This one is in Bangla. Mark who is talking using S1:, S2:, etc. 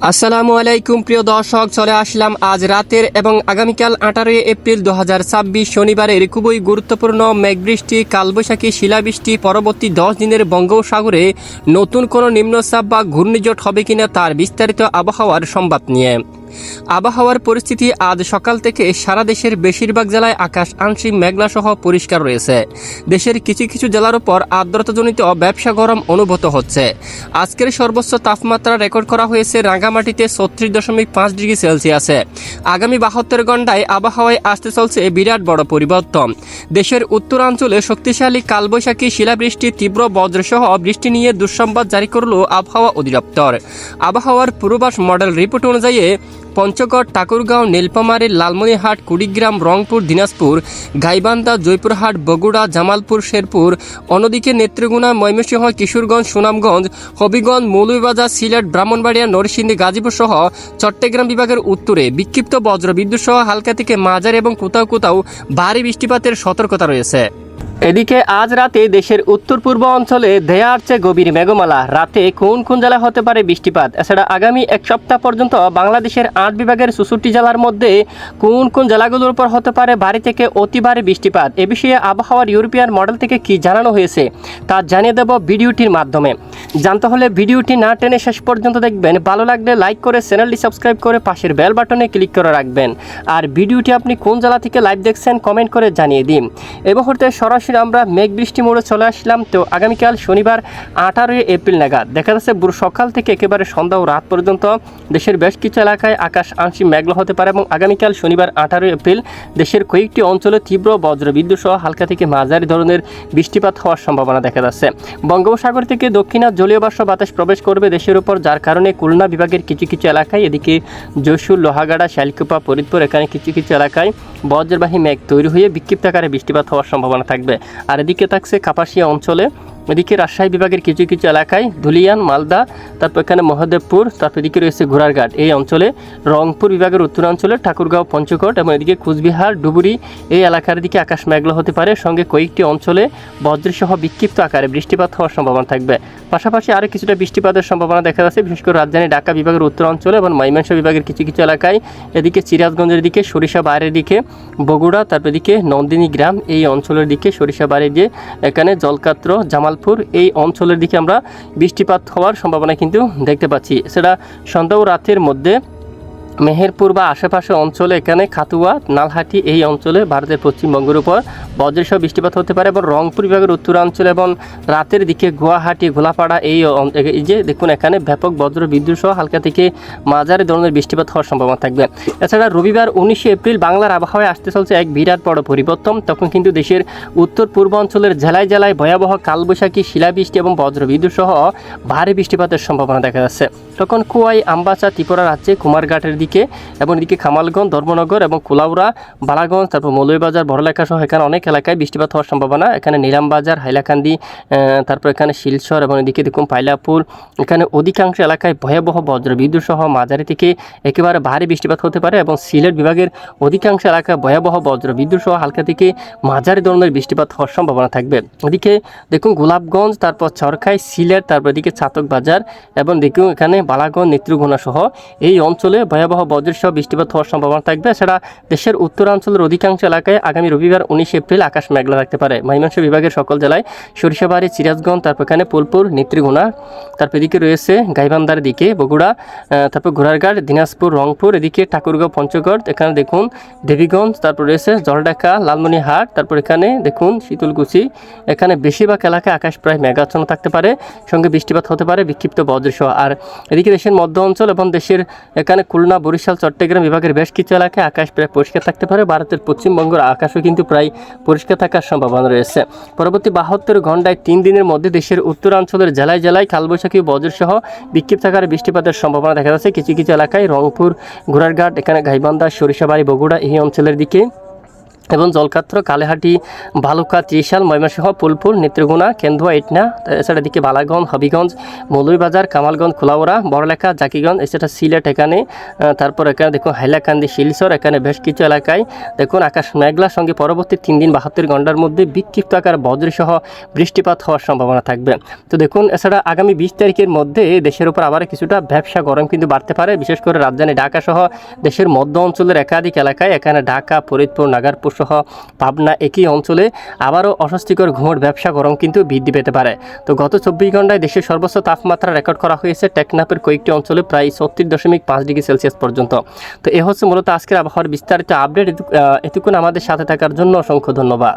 S1: আসসালামু আলাইকুম প্রিয় দর্শক, চলে আসলাম আজ রাতের এবং আগামীকাল 18 এপ্রিল 2026 শনিবারের খুবই গুরুত্বপূর্ণ মেঘবৃষ্টি, কালবৈশাখী, শিলাবৃষ্টি পরবর্তী 10 দিনের বঙ্গোপসাগরে নতুন কোনো নিম্নচাপ বা ঘূর্ণিঝড় হবে কিনা তার বিস্তারিত আবহাওয়ার সংবাদ নিয়ে। আবহাওয়ার পরিস্থিতি আজ সকাল থেকে সারা দেশের বেশিরভাগ জেলায় আকাশ আংশিক মেঘলা সহ পরিষ্কার রয়েছে। দেশের কিছু কিছু জেলার উপর আর্দ্রতাজনিত ব্যবসা গরম অনুভূত হচ্ছে। আজকের সর্বোচ্চ তাপমাত্রা রেকর্ড করা হয়েছে রাঙ্গামাটিতে 36.5 ডিগ্রি সেলসিয়াসে। আগামী 72 ঘন্টায় আবহাওয়ায় আসতে চলছে বিরাট বড় পরিবর্তন। দেশের উত্তরাঞ্চলে শক্তিশালী কালবৈশাখী, শিলাবৃষ্টি, তীব্র বজ্রসহ বৃষ্টি নিয়ে দুঃসংবাদ জারি করল আবহাওয়া অধিদপ্তর। আবহাওয়ার পূর্বাভাস মডেল রিপোর্ট অনুযায়ী পঞ্চগড়, ঠাকুরগাঁও, নীলফামারী, লালমনিরহাট, কুড়িগ্রাম, রংপুর, দিনাজপুর, গাইবান্ধা, জয়পুরহাট, বগুড়া, জামালপুর, শেরপুর, অন্যদিকে নেত্রকোনা, ময়মনসিংহ, কিশোরগঞ্জ, সুনামগঞ্জ, হবিগঞ্জ, মৌলভীবাজার, সিলেট, ব্রাহ্মণবাড়িয়া, নরসিংদী, গাজীপুর সহ চট্টগ্রাম বিভাগের উত্তরে বিক্ষিপ্ত বজ্রবিদ্যুৎ সহ হালকা থেকে মাঝারি এবং কোথাও কোথাও ভারী বৃষ্টিপাতের সতর্কতা রয়েছে। এদিকে আজ রাতে দেশের উত্তর পূর্ব অঞ্চলে ধেয়ে আসছে গভীর মেঘমালা। রাতে কোন কোন জেলায় হতে পারে বৃষ্টিপাত, এছাড়া আগামী এক সপ্তাহ পর্যন্ত বাংলাদেশের 8 বিভাগের 64 জেলার মধ্যে কোন কোন জেলাগুলোর উপর হতে পারে ভারী থেকে অতি ভারী বৃষ্টিপাত, এ বিষয়ে আবহাওয়ার ইউরোপিয়ান মডেল থেকে কি জানানো হয়েছে তা জানিয়ে দেব ভিডিওটির মাধ্যমে। জানতে হলে ভিডিওটি না টেনে শেষ পর্যন্ত দেখবেন। ভালো লাগলে লাইক করে চ্যানেলটি সাবস্ক্রাইব করে পাশের বেল বাটনে ক্লিক করে রাখবেন। আর ভিডিওটি আপনি কোন জেলা থেকে লাইভ দেখছেন কমেন্ট করে জানিয়ে দিন। এই মুহূর্তে সরাসরি আমরা মেঘ বৃষ্টি মোড়ে চলে আসলাম। তো আগামীকাল শনিবার 18 এপ্রিল নাগাদ দেখা যাচ্ছে সকাল থেকে একেবারে সন্ধ্যা ও রাত পর্যন্ত দেশের বেশ কিছু এলাকায় আকাশ আংশিক মেঘলা হতে পারে এবং আগামীকাল শনিবার 18 এপ্রিল দেশের কয়েকটি অঞ্চলে তীব্র বজ্রবিদ্যুৎ সহ হালকা থেকে মাঝারি ধরনের বৃষ্টিপাত হওয়ার সম্ভাবনা দেখা যাচ্ছে। বঙ্গোপসাগর থেকে দক্ষিণা জলীয় বাষ্প বাতাস প্রবেশ করবে দেশের উপর, যার কারণে খুলনা বিভাগের কিছু কিছু এলাকায়, এদিকে যশোর, লোহাগাড়া, শালকুপা, ফরিদপুর, এখানে কিছু কিছু এলাকায় বজ্রবাহী মেঘ তৈরি হয়ে বিক্ষিপ্ত আকারে বৃষ্টিপাত হওয়ার সম্ভাবনা থাকবে। আর এদিকে থাকছে কাপাসিয়া অঞ্চলে, এদিকে রাজশাহী বিভাগের কিছু কিছু এলাকায়, ধুলিয়ান, মালদা, তারপর এখানে মহদেবপুর, তারপর এদিকে রয়েছে ঘোড়ারঘাট এই অঞ্চলে, রংপুর বিভাগের উত্তরাঞ্চলে ঠাকুরগাঁও, পঞ্চগড় এবং এদিকে কুচবিহার, ডুবুরি এই এলাকার দিকে আকাশ মেঘলা হতে পারে। সঙ্গে কয়েকটি অঞ্চলে বজ্রসহ বিক্ষিপ্ত আকারে বৃষ্টিপাত হওয়ার সম্ভাবনা থাকবে। পাশাপাশি আরও কিছুটা বৃষ্টিপাতের সম্ভাবনা দেখা যাচ্ছে, বিশেষ করে রাজধানী ঢাকা বিভাগের উত্তরাঞ্চলে এবং ময়মনসিংহ বিভাগের কিছু কিছু এলাকায়, এদিকে সিরাজগঞ্জের দিকে, সরিষা বাইরের দিকে, বগুড়া, তারপর এদিকে নন্দিনী গ্রাম এই অঞ্চলের দিকে, সরিষা বাইরে যে এখানে জলকাত্র, জামালপুর এই অঞ্চলের দিকে আমরা বৃষ্টিপাত হওয়ার সম্ভাবনা কিন্তু দেখতে পাচ্ছি। সেটা সন্ধ্যা ও রাতের মধ্যে মেহেরপুর বা আশেপাশে অঞ্চলে, এখানে খাতুয়া, নালহাটি এই অঞ্চলে ভারতের পশ্চিমবঙ্গের উপর বজ্রসহ বৃষ্টিপাত হতে পারে এবং রংপুর বিভাগের উত্তরাঞ্চলে এবং রাতের দিকে গুয়াহাটি, ঘোলাপাড়া এই যে দেখুন এখানে ব্যাপক বজ্র বিদ্যুৎ সহ হালকা থেকে মাঝারি ধরনের বৃষ্টিপাত হওয়ার সম্ভাবনা থাকবে। এছাড়া রবিবার 19 এপ্রিল বাংলার আবহাওয়ায় আসতে চলছে এক বিরাট বড় পরিবর্তন। তখন কিন্তু দেশের উত্তর পূর্বাঞ্চলের জেলায় জেলায় ভয়াবহ কালবৈশাখী, শিলাবৃষ্টি এবং বজ্র বিদ্যুৎ সহ ভারী বৃষ্টিপাতের সম্ভাবনা দেখা যাচ্ছে। তখন কুয়াই, আমবাসা, ত্রিপুরা রাজ্যে কুমারঘাটের দিকে এবং এদিকে খামালগঞ্জ, ধর্মনগর এবং কুলাউড়া, বালাগঞ্জ, তারপর মৌলভীবাজার, বড়লেখা সহ এখানে অনেক এলাকায় বৃষ্টিপাত হওয়ার সম্ভাবনা। এখানে নিলামবাজার, হাইলাকান্দি, তারপর এখানে শিলচর এবং এদিকে দেখুন পাইলাপুর, এখানে অধিকাংশ এলাকায় ভয়াবহ বজ্রবিদ্যুৎ সহ মাঝারি থেকে একেবারে ভারী বৃষ্টিপাত হতে পারে এবং সিলেট বিভাগের অধিকাংশ এলাকায় ভয়াবহ বজ্রবিদ্যুৎ সহ হালকা থেকে মাঝারি ধরনের বৃষ্টিপাত হওয়ার সম্ভাবনা থাকবে। এদিকে দেখুন গোলাপগঞ্জ, তারপর চরখাই, সিলেট, তারপর এদিকে চাতক বাজার এবং দেখুন এখানে বালাগঞ্জ, নেত্রকোনা সহ এই অঞ্চলে ভয়াবহ বজ্রসহ বৃষ্টিপাত হওয়ার সম্ভাবনা থাকবে। এছাড়া দেশের উত্তরাঞ্চলের অধিকাংশ এলাকায় আগামী রবিবার 19 এপ্রিল আকাশ মেঘলা থাকতে পারে। ময়মনসিংহ বিভাগের সকল জেলায়, সরিষাবাড়ি, সিরাজগঞ্জ, তারপর এখানে ফুলপুর, নেত্রকোনা, তারপর এদিকে রয়েছে গাইবান্ধার দিকে, বগুড়া, তারপর ঘোড়ারঘাট, দিনাজপুর, রংপুর, এদিকে ঠাকুরগাঁও, পঞ্চগড়, এখানে দেখুন দেবীগঞ্জ, তারপর রয়েছে জলঢাকা, লালমনিরহাট, তারপর এখানে দেখুন শীতলকুচি, এখানে বেশিরভাগ এলাকায় আকাশ প্রায় মেঘাচ্ছন্ন থাকতে পারে, সঙ্গে বৃষ্টিপাত হতে পারে বিক্ষিপ্ত বজ্রসহ। আর এদিকে দেশের মধ্য অঞ্চল এবং দেশের এখানে খুলনা, বরিশাল, চট্টগ্রাম বিভাগের বেশ কিছু এলাকায় আকাশ প্রায় পরিষ্কার থাকতে পারে। ভারতের পশ্চিমবঙ্গের আকাশও কিন্তু প্রায় পরিষ্কার থাকার সম্ভাবনা রয়েছে। পরবর্তী 72 ঘন্টায় 3 দিনের মধ্যে দেশের উত্তরাঞ্চলের জেলায় জেলায় কালবৈশাখী, বজ্রসহ বিক্ষিপ্ত আকারে বৃষ্টিপাতের সম্ভাবনা দেখা যাচ্ছে। কিছু কিছু এলাকায় রংপুর, ঘোড়ারঘাট, এখানে গাইবান্ধা, সরিষাবাড়ি, বগুড়া এই অঞ্চলের দিকে, এবং জলকাত্র, কালেহাটি, ভালুকা, ত্রিশাল, ময়মনসিংহ, ফুলপুর, নেত্রকোনা, কেন্দুয়া, ইটনা, এছাড়া এদিকে বালাগঞ্জ, হবিগঞ্জ, মৌলভীবাজার, কামালগঞ্জ, খোলাউড়া, বড়লেখা, জাকিগঞ্জ, এছাড়া সিলেট এখানে, তারপর এখানে দেখুন হাইলাকান্দি, শিলচর, এখানে বেশ কিছু এলাকায় দেখুন আকাশ মেঘলার সঙ্গে পরবর্তী 3 দিন 72 ঘন্টার মধ্যে বিক্ষিপ্ত আকার বজ্রসহ বৃষ্টিপাত হওয়ার সম্ভাবনা থাকবে। তো দেখুন এছাড়া আগামী 20 তারিখের মধ্যে দেশের উপর আবার কিছুটা ব্যবসা গরম কিন্তু বাড়তে পারে, বিশেষ করে রাজধানী ঢাকা সহ দেশের মধ্য অঞ্চলের একাধিক এলাকায়, এখানে ঢাকা, ফরিদপুর, নাগারপুর সহ পাবনা একই অঞ্চলে আবারও অস্বস্তিকর ঘুমোর ব্যবসা গরম কিন্তু বৃদ্ধি পেতে পারে। তো গত 24 ঘন্টায় দেশের সর্বোচ্চ তাপমাত্রা রেকর্ড করা হয়েছে টেকনাফের কয়েকটি অঞ্চলে প্রায় 36.5 ডিগ্রি সেলসিয়াস পর্যন্ত। তো এ হচ্ছে মূলত আজকের আবহাওয়ার বিস্তারিত আপডেট। এতক্ষণ আমাদের সাথে থাকার জন্য অসংখ্য ধন্যবাদ।